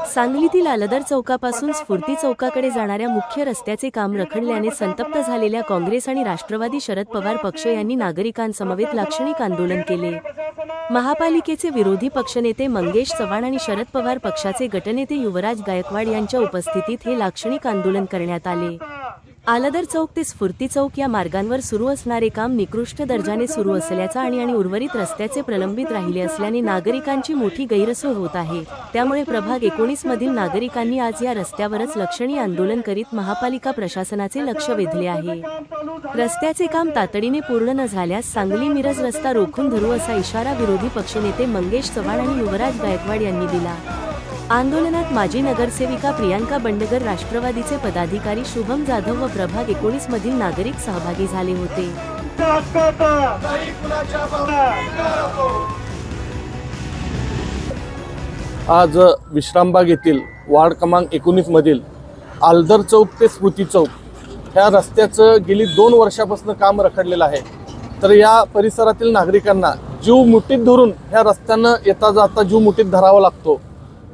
सांगलीतील आलदर चौकापासून स्फूर्ती चौकाकडे जाणाऱ्या मुख्य रस्त्याचे काम रखडल्याने संतप्त झालेल्या काँग्रेस आणि राष्ट्रवादी शरद पवार पक्ष यांनी नागरिकांसमवेत लाक्षणिक आंदोलन केले। महापालिकेचे विरोधी पक्षनेते मंगेश चव्हाण आणि शरद पवार पक्षाचे गटनेते युवराज गायकवाड यांच्या उपस्थितीत हे लाक्षणिक आंदोलन करण्यात आले। आलदर चौक ते स्फूर्ती चौक या मार्गांवर सुरू असणारे काम निकृष्ट दर्जाने सुरू असल्याचा आणि उर्वरित रस्त्याचे प्रलंबित राहिले असल्याने नागरिकांची मोठी गैरसोय होत आहे। त्यामुळे प्रभाग 19 मधील नागरिकांनी आज या रस्त्यावरच लक्षणीय आंदोलन करीत महापालिका प्रशासनाचे लक्ष वेधले आहे। रस्त्याचे काम तातडीने पूर्ण न झाल्यास सांगली मिरज रस्ता रोखून धरू असा इशारा विरोधी पक्षनेते मंगेश चव्हाण आणि युवराज गायकवाड यांनी दिला। आंदोलनात माजी नगरसेविका प्रियांका बंडगर, राष्ट्रवादीचे पदाधिकारी शुभम जाधव व प्रभाग 19 मधील नागरिक सहभागी झाले होते। आज विश्रामबाग येथील वार्ड क्रमांक 19 मधील आलदर चौक ते स्फूर्ती चौक ह्या रस्त्याचं गेली 2 वर्षापासून काम रखडलेलं आहे। तर या परिसरातील नागरिकांना जीव मुठीत धरून ह्या रस्त्यानं येता जाता जीव मुठीत धरावा लागतो।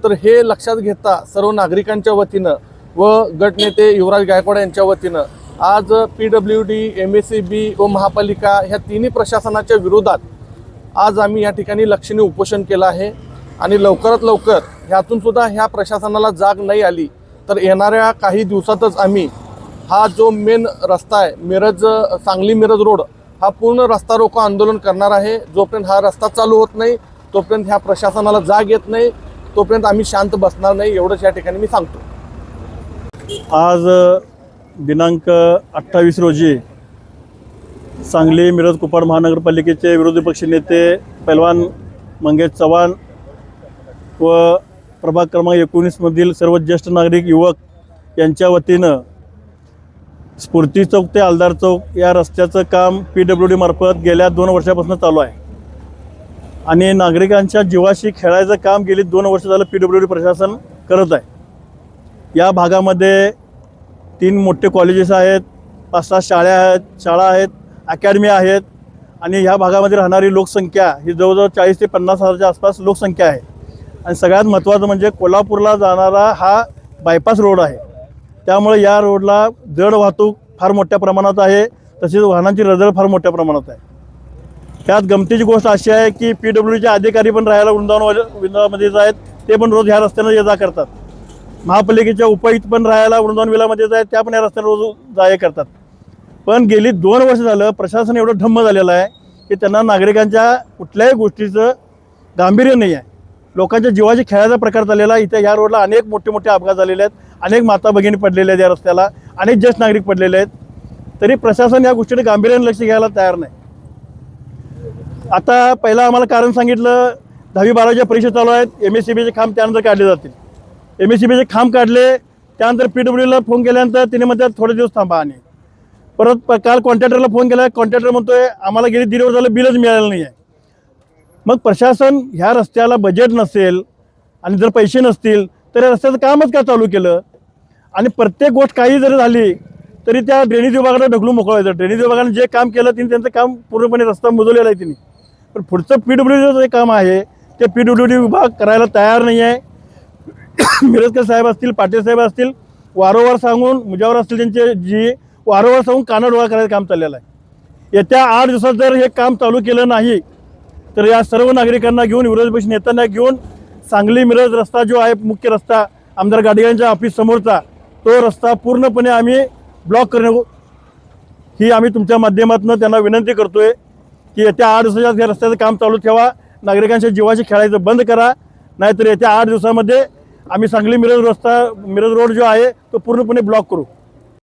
तर हे लक्षात घेता सर्व नागरिकांच्या वतीनं व गटनेते युवराज गायकवाड यांच्या वतीनं आज PWD, MACB व महापालिका ह्या तिन्ही प्रशासनाच्या विरोधात आज आम्ही या ठिकाणी लक्षणीय उपोषण केलं आहे। आणि लवकरात लवकर ह्यातून सुद्धा ह्या प्रशासनाला जाग नाही आली तर येणाऱ्या काही दिवसातच आम्ही हा जो मेन रस्ता आहे मिरज सांगली मिरज रोड हा पूर्ण रस्ता रोको आंदोलन करणार आहे। जोपर्यंत हा रस्ता चालू होत नाही तोपर्यंत ह्या प्रशासनाला जाग येत नाही तोपर्यंत आम्ही शांत बसणार नाही, एवढंच या ठिकाणी मी सांगतो। आज दिनांक 28 रोजी सांगली मिरज कुपवाड महानगरपालिकेचे विरोधी पक्षनेते पैलवान मंगेश चव्हाण व प्रभाग क्रमांक 19 मधील सर्व ज्येष्ठ नागरिक युवक यांच्या वतीनं स्फूर्ती चौक ते आलदार चौक या रस्त्याचं काम PWD मार्फत गेल्या 2 वर्षापासून चालू आहे आणि नागरिकांच्या जीवाशी खेळायचं काम गेली 2 वर्ष झालं PWD प्रशासन करत आहे। या भागामध्ये 3 मोठे कॉलेजेस आहेत, 5-6 शाळा आहेत, अकॅडमी आहेत आणि ह्या भागामध्ये राहणारी लोकसंख्या ही जवळजवळ 40 ते 50 हजारच्या आसपास लोकसंख्या आहे। आणि सगळ्यात महत्त्वाचं म्हणजे कोल्हापूरला जाणारा हा बायपास रोड आहे, त्यामुळे या रोडला जड वाहतूक फार मोठ्या प्रमाणात आहे, तसेच वाहनांची रदळ फार मोठ्या प्रमाणात आहे। त्यात गमतीची गोष्ट अशी आहे की PWDचे अधिकारी पण राहायला वृंदावनमध्येच आहेत, ते पण रोज ह्या रस्त्यानं ये जा करतात। महापालिकेच्या उपायुक्त पण राहायला वृंदावन विलामध्येच आहेत, त्या पण या रस्त्यानं रोज जा ये करतात। पण गेली 2 वर्ष झालं प्रशासन एवढं ढम्म झालेलं आहे की त्यांना नागरिकांच्या कुठल्याही गोष्टीचं गांभीर्य नाही आहे। लोकांच्या जीवाची खेळाचा प्रकार झालेला आहे। इथे या रोडला अनेक मोठे अपघात झालेले आहेत, अनेक माता भगिनी पडलेल्या आहेत या रस्त्याला, अनेक ज्येष्ठ नागरिक पडलेले आहेत, तरी प्रशासन या गोष्टीने गांभीर्याने लक्ष घ्यायला तयार नाही। आता पहिला आम्हाला कारण सांगितलं 10वी-12वीच्या परीक्षा चालू आहेत, MACBचे खांब त्यानंतर काढले जातील। MACBचे खांब काढले, त्यानंतर PWDला फोन केल्यानंतर तिने म्हणतात थोडे दिवस थांबा। आणि परत काल कॉन्ट्रॅक्टरला फोन केला, कॉन्ट्रॅक्टर म्हणतोय आम्हाला गेली 1.5 वर्ष झालं बिलच मिळालेलं नाही आहे। मग प्रशासन ह्या रस्त्याला बजेट नसेल आणि जर पैसे नसतील तर या रस्त्याचं कामच का चालू केलं? आणि प्रत्येक गोष्ट काही जरी झाली तरी त्या ड्रेनेज विभागाला ढकलून मोकळवायचं। ड्रेनेज विभागाने जे काम केलं त्यांनी त्यांचं काम पूर्णपणे रस्ता मुजवलेला आहे त्यांनी, पण पुढचं PWDचं जे काम आहे ते PWD विभाग करायला तयार नाही आहे। मिरजकर साहेब असतील, पाटील साहेब असतील, वारंवार सांगून मुजावर असतील त्यांचे जी वारंवार सांगून कानाडोळा करायचं काम चाललेलं आहे। येत्या 8 दिवसात जर हे काम चालू केलं नाही तर या सर्व नागरिकांना घेऊन, विरोधी पक्ष नेत्यांना घेऊन सांगली मिरज रस्ता जो आहे मुख्य रस्ता आमदार गाडगिळांच्या ऑफिस समोरचा तो रस्ता पूर्णपणे आम्ही ब्लॉक करणे ही आम्ही तुमच्या माध्यमातून त्यांना विनंती करतोय की येत्या 8 दिवसात या रस्त्याचं काम चालू ठेवा, नागरिकांच्या जीवाशी खेळायचं बंद करा, नाहीतर येत्या 8 दिवसामध्ये आम्ही सांगली मिरज रोड जो आहे तो पूर्णपणे ब्लॉक करू।